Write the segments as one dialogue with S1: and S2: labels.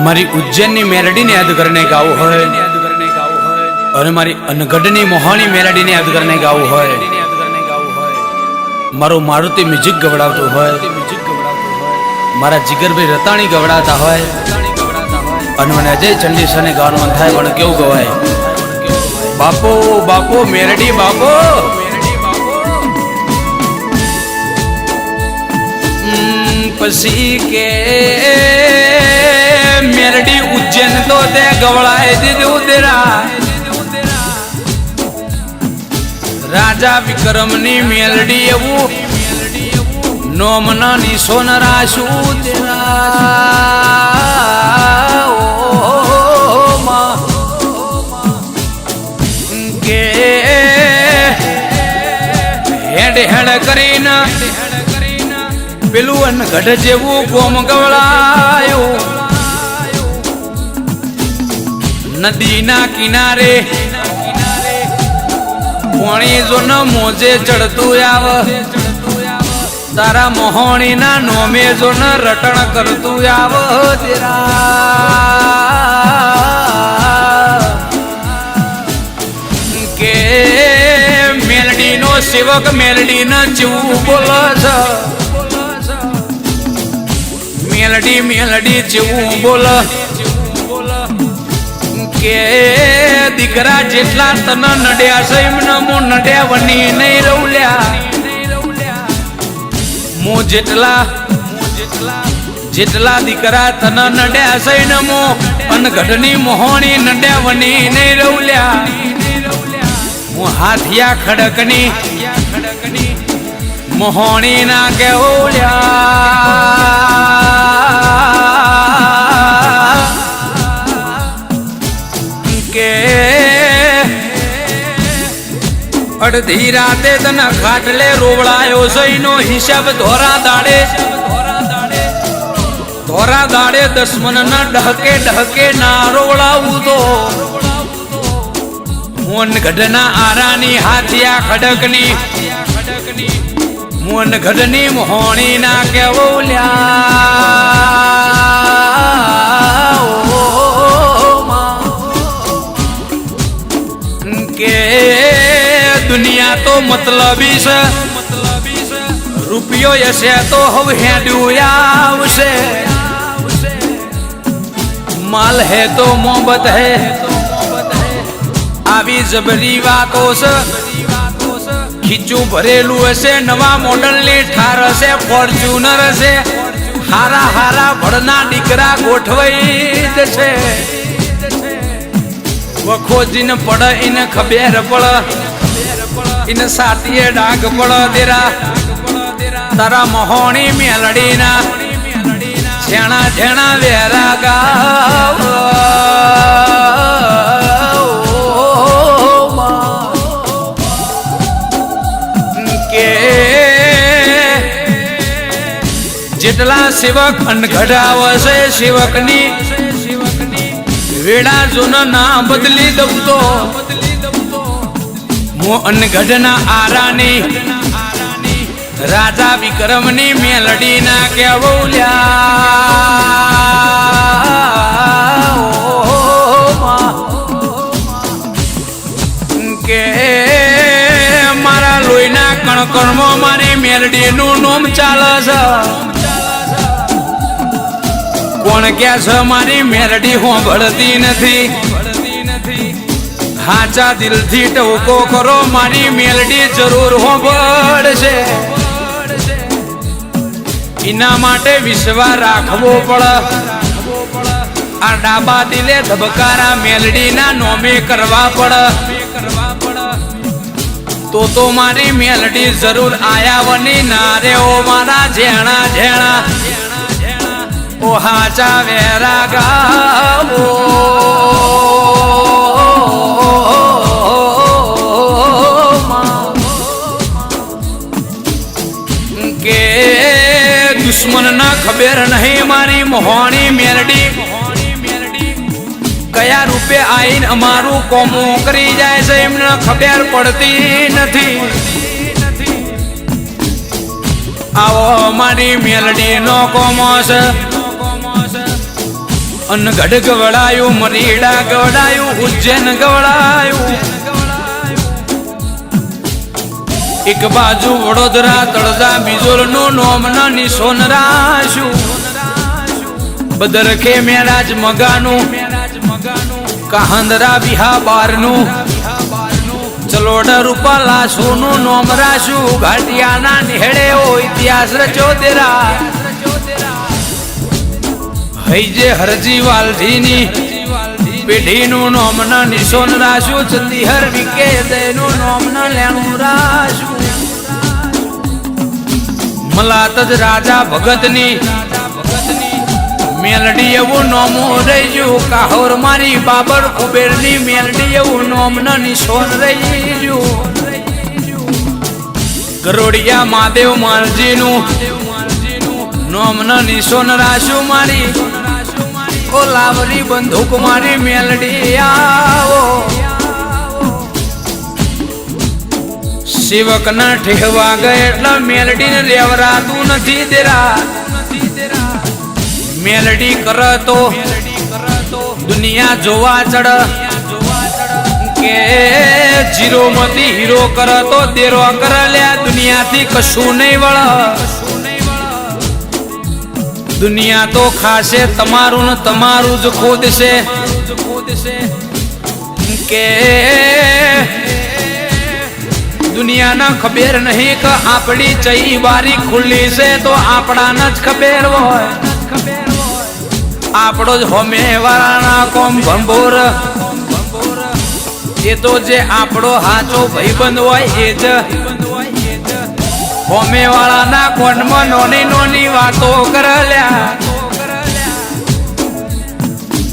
S1: મારી ઉજ્જૈનની મેલડીને યાદ કરીને ગાવું હોય અને મારી અનગઢની મોહાણી મેલડીને યાદ કરીને ગાવું હોય, મારું મારુતિ મ્યુઝિક ગવડાવતું હોય, મારા જીગરભાઈ રતાણી ગવડાવતા હોય અને મને અજય ચંડીસરને ગાવાનું મન થાય પણ કેવું ગવાય? બાપો બાપો મેલડી બાપો, પછી કે મેલડી ઉજ્જૈન તો તે ગવડાય દીધું તેરા રાજા વિક્રમની મેલડી એવું નોમના નિશોન રાશું તેરા કે હેડ હેડ કરીને પેલું અનગઢ જેવું ગોમ ગવડાયું, નદીના કિનારે પાણી જો ન મોજે ચડતું આવ, તારા મોહણીના નોમે જો ન રટણ કરતું આવ કે મેલડીનો સેવક મેલડીને જેવું બોલે છે, મેલડી મેલડી જેવું બોલ કે દીકરા જેટલા તન નડ્યા છે એમને મો નડ્યા વની નહીં રવલ્યા, મો જેટલા દીકરા તન નડ્યા છે ને મો અનગઢની મોહણી નડ્યા વની નહીં રવલ્યા, હું હાથિયા ખડકની મોહણી ના કેવલ્યા કે અડધી રાતે તને ખાટલે રોવડાયો સહીનો હિસાબ ધોરા દાડે દસમન ના ડહકે ડહકે ના રોવડાવું તો મોન ગઢના આરાની હાથિયા ખડકની મોન ગઢની મોહણી ના કેવલ્યા કે દુનિયા તો મતલબી છે, રૂપિયો હશે તો હવે હેડ્યું આવશે, માલ હે તો મોહબ્બત હે આવી જબરી વાતો છે, ખીચું ભરેલું હશે નવા મોડલની ઠાર હશે ફોર્ચ્યુનર હશે, હારા હારા ભળના દીકરા ગોઠવાઈ જશે, વખોજીને પડે એને ખબર પડે એને સાતીએ ડાઘ પડે તેરા તારા મોહણી મેલડીના છેણા છેણા વેરા ગાવ કે જેટલા સેવક અનગઢાવ છે સેવકની વેડા જોન ના બદલી દઉં તો મો અનગઢના આરાની રાજા વિક્રમની મેલડી ના કેવલ્યા કે મારા લોહીના કણકણમાં મારી મેલડીનું નોમ ચાલે છે, કોણ ક્યાં છે મારી મેલડી હોંભળતી નથી, હાચા દિલથી ટવકો કરો મારી મેલડી જરૂર હોંભળશે, એના માટે વિશ્વાસ રાખવો પડે, આ ડાબા દિલે ધબકારા મેલડીના નોમે કરવા પડે, તો મારી મેલડી જરૂર આયાવની ના રે ઓ મારા ઝેણા ઝેણા ઓ હાચા વેરા ગાવો કે દુશ્મન ના ખબર નહીં મારી મોહણી મેલડી કયા રૂપે આઈન અમારું કોમો કરી જાય છે એમને ખબર પડતી નથી, આવો મારી મેલડી નો કોમો છે અનગઢ ગવડાયું, મરીડા ગવડાયું, ઉજ્જૈન ગવડાયું, એક બાજુ વડોદરા તળજા બીજોરનું નોમના નિશોન રાશું, બદરખે મેરાજ મગાનું, કાહંદરા બિહા બારનું, ચલોડ રૂપાલા સોનું નોમ રાશું, ઘાટિયાના નિહળે ઓ ઇતિહાસ રચો તેરા, હૈજે હરજી વાલધીની પેઢીનું નોમના નિશોન રાશું, ચંદીહર વિકે દયનું નોમના લેણું રાશું, મલાતજ રાજા ભગતની મેલડી એવું નોમું રહી ગયું, કાહોર મારી બાબર કુબેરની મેલડી એવું નોમના નિશોન રહી ગયું, ગરોડિયા મહાદેવ માલજીનું નોમના નિશોન રાશું, મારી ઓ લાવરી બંદૂક મારી મેલડી આવો, સેવકના ઠેહવા ગયે એટલે મેલડીને રેવરાતું નથી તેરા, મેલડી કરતો દુનિયા જોવા ચડ કે જીરો મતી હીરો કરતો દેરો કર લ્યા, દુનિયાથી કશું નહીં વળ, દુનિયા તો ખાશે તમારું ને તમારું જ ખોદશે, કે દુનિયાને ખબર નહીં કે આપણી ચઈ બારી ખુલ્લી છે તો આપણાને જ ખબર હોય, આપણો જ હોમે વાળાના કોમ ભંભોર, એ તો જે આપણો હાચો ભાઈબંધ હોય એ જ હોમે વાળાના કોનમાં નોની નોની વાતો કરલ્યા,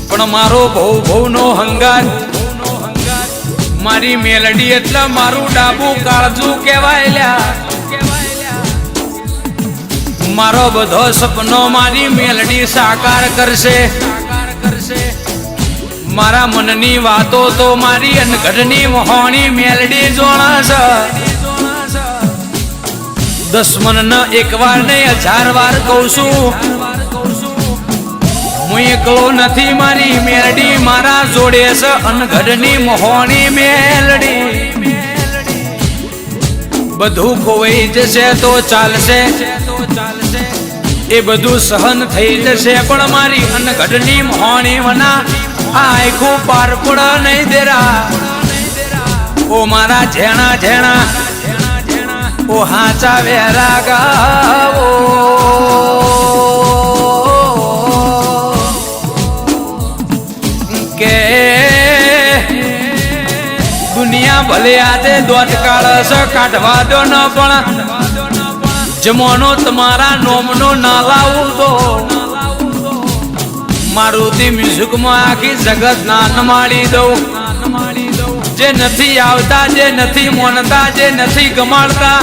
S1: પણ મારો ભૌ નો હંગાત મારી મેલડી એટલે મારું ડાબુ કાળજું કહેવાય લ્યા, મારો બધો સપનો મારી મેલડી સાકાર કરશે, મારા મનની વાતો તો મારી અનગઢની મોહણી મેલડી જોણશે, દુશ્મનને એક વાર ને 1000 વાર કહું છું, હું એકલો નથી મારી મેલડી મારા જોડે છે, અનગઢની મોહણી મેલડી, બધું ખોવાઈ જશે તો ચાલશે, એ બધું સહન થઈ જશે, પણ મારી અનગઢની મોહણી મના આખું પાર પડ નહીં દેરા, ઓ મારા ઝેણા ઝેણા ઓ હાચા વેરા ગાવો, કે દુનિયા ભલે આજે દોટ કાળસ કાઢવા દો ન, પણ જમોનો તમારા નોમનો ના લાવું તો મારુતિ મ્યુઝિકમાં આખી જગત ના નમાડી દઉં, જે નથી આવતા, જે નથી મોનતા, જે નથી ગમાડતા,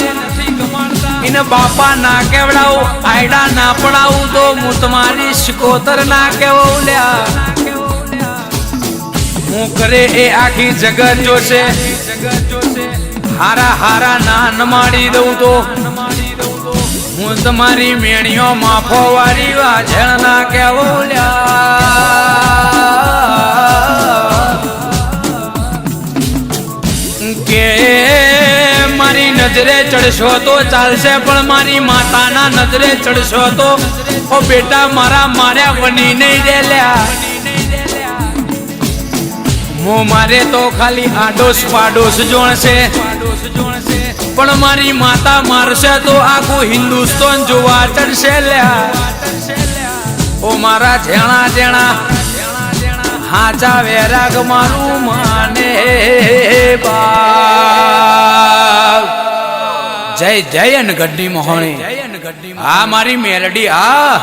S1: એને બાપા ના કેવડાવું, આયડા ના પડાવું તો હું તમારી શિકોતર ના કેવું લ્યા, હું કરે એ આખી જગત જોશે, હારા હારા ના નમાડી દઉં તો હું તમારી મેણીઓ માફો વાળી વાજણ ના કેવો લ્યા, કે મારી નજરે ચડશો તો ચાલશે, પણ મારી માતાના નજરે ચડશો તો ઓ બેટા મારા માર્યા બની નહીં દે લ્યા, મો મારે તો ખાલી આડોશ પાડોશ જોણશે, પણ મારી માતા મારશે તો આખું હિન્દુસ્તાન જોવા ચડશે લ્યા, ઓ મારા ઝેણા ઝેણા હાચા વેરાગ મારું માને બાપ, જય જય અનગઢની મોહણી, આ મારી મેલડી આ